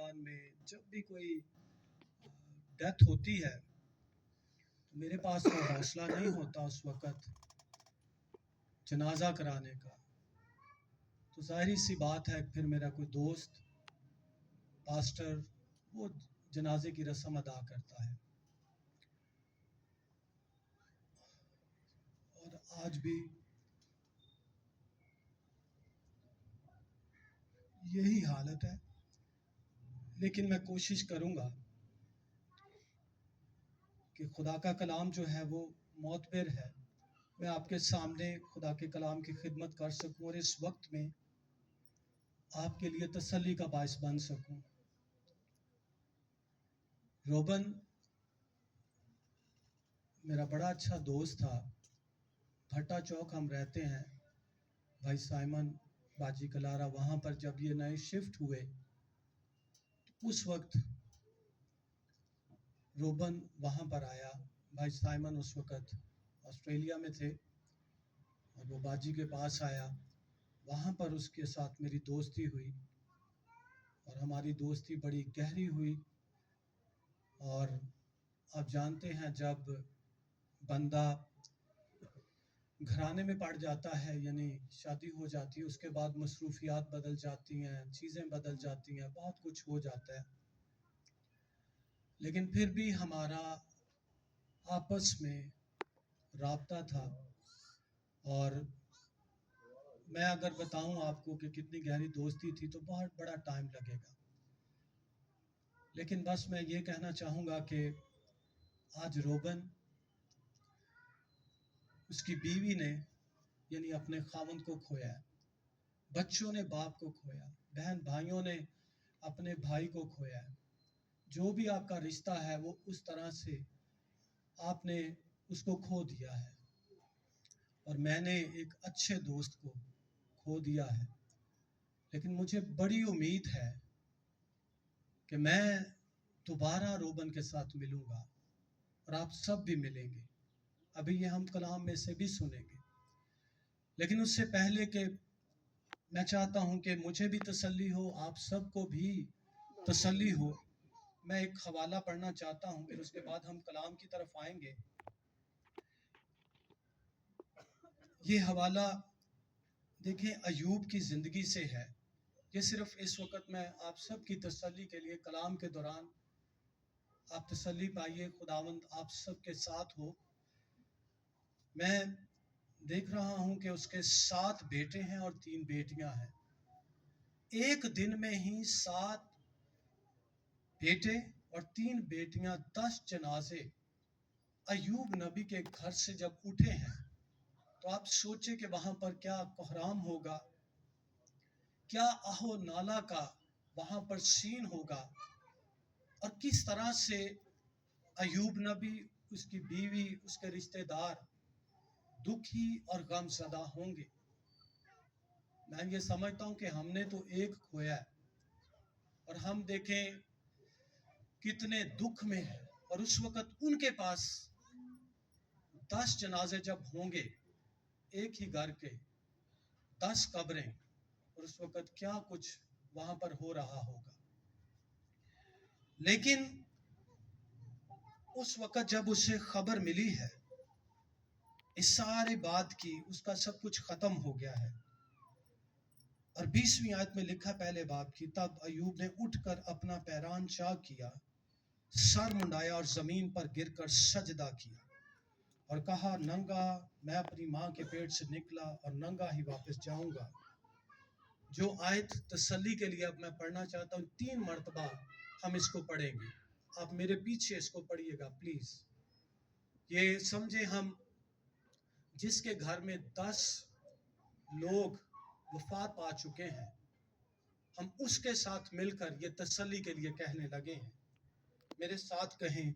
پاکستان میں جب بھی کوئی ڈیتھ ہوتی ہے تو میرے پاس وہ حوصلہ نہیں ہوتا اس وقت جنازہ کرانے کا. تو ظاہری سی بات ہے پھر میرا کوئی دوست پاسٹر وہ جنازے کی رسم ادا کرتا ہے. اور آج بھی یہی حالت ہے، لیکن میں کوشش کروں گا کہ خدا کا کلام جو ہے وہ معتبر ہے. میں آپ کے سامنے خدا کے کلام کی خدمت کر سکوں اور اس وقت میں آپ کے لیے تسلی کا باعث بن سکوں. روبن میرا بڑا اچھا دوست تھا. بھٹا چوک ہم رہتے ہیں، بھائی سائمن باجی کلارا وہاں پر جب یہ نئے شفٹ ہوئے تو اس وقت روبن وہاں پر آیا. بھائی سائمن اس وقت آسٹریلیا میں تھے اور وہ باجی کے پاس آیا. وہاں پر اس کے ساتھ میری دوستی ہوئی اور ہماری دوستی بڑی گہری ہوئی. اور آپ جانتے ہیں جب بندہ گھرانے میں پڑ جاتا ہے، یعنی شادی ہو جاتی ہے، اس کے بعد مصروفیات بدل جاتی ہیں، چیزیں بدل جاتی ہیں، بہت کچھ ہو جاتا ہے. لیکن پھر بھی ہمارا آپس میں رابطہ تھا. اور میں اگر بتاؤں آپ کو کہ کتنی گہری دوستی تھی تو بہت بڑا ٹائم لگے گا. لیکن بس میں یہ کہنا چاہوں گا کہ آج روبن اس کی بیوی نے یعنی اپنے خاوند کو کھویا ہے، بچوں نے باپ کو کھویا، بہن بھائیوں نے اپنے بھائی کو کھویا ہے. جو بھی آپ کا رشتہ ہے وہ اس طرح سے آپ نے اس کو کھو دیا ہے. اور میں نے ایک اچھے دوست کو کھو دیا ہے. لیکن مجھے بڑی امید ہے کہ میں دوبارہ روبن کے ساتھ ملوں گا اور آپ سب بھی ملیں گے. ابھی یہ ہم کلام میں سے بھی سنیں گے، لیکن اس سے پہلے کہ میں چاہتا ہوں کہ مجھے بھی تسلی ہو، آپ سب کو بھی تسلی ہو، میں ایک حوالہ پڑھنا چاہتا ہوں، پھر اس کے بعد ہم کلام کی طرف آئیں گے. یہ حوالہ دیکھیں ایوب کی زندگی سے ہے. یہ صرف اس وقت میں آپ سب کی تسلی کے لیے کلام کے دوران آپ تسلی پائیے، خداوند آپ سب کے ساتھ ہو. میں دیکھ رہا ہوں کہ اس کے 7 بیٹے ہیں اور 3 بیٹیاں ہیں. ایک دن میں ہی 7 بیٹے اور 3 بیٹیاں، 10 جنازے ایوب نبی کے گھر سے جب اٹھے ہیں تو آپ سوچیں کہ وہاں پر کیا کوہرام ہوگا، کیا آہو نالا کا وہاں پر سین ہوگا، اور کس طرح سے ایوب نبی، اس کی بیوی، اس کے رشتہ دار دکھی اور غم زدہ ہوں گے. میں یہ سمجھتا ہوں کہ ہم نے تو ایک کھویا ہے اور ہم دیکھیں کتنے دکھ میں ہے. اور اس وقت ان کے پاس 10 جنازے جب ہوں گے، ایک ہی گھر کے 10 قبریں، اور اس وقت کیا کچھ وہاں پر ہو رہا ہوگا. لیکن اس وقت جب اسے خبر ملی ہے اس سارے بات کی، اس کا سب کچھ ختم ہو گیا ہے. اور 20ویں آیت میں لکھا پہلے باب کی، تب ایوب نے اٹھ کر اپنا پیران چاک کیا، سر منڈایا اور زمین پر گر کر سجدہ کیا اور کہا، ننگا میں اپنی ماں کے پیٹ سے نکلا اور ننگا ہی واپس جاؤں گا. جو آیت تسلی کے لیے اب میں پڑھنا چاہتا ہوں، 3 مرتبہ ہم اس کو پڑھیں گے. آپ میرے پیچھے اس کو پڑھیے گا پلیز. یہ سمجھے ہم جس کے گھر میں 10 لوگ وفات پا چکے ہیں، ہم اس کے ساتھ مل کر یہ تسلی کے لیے کہنے لگے ہیں. میرے ساتھ کہیں،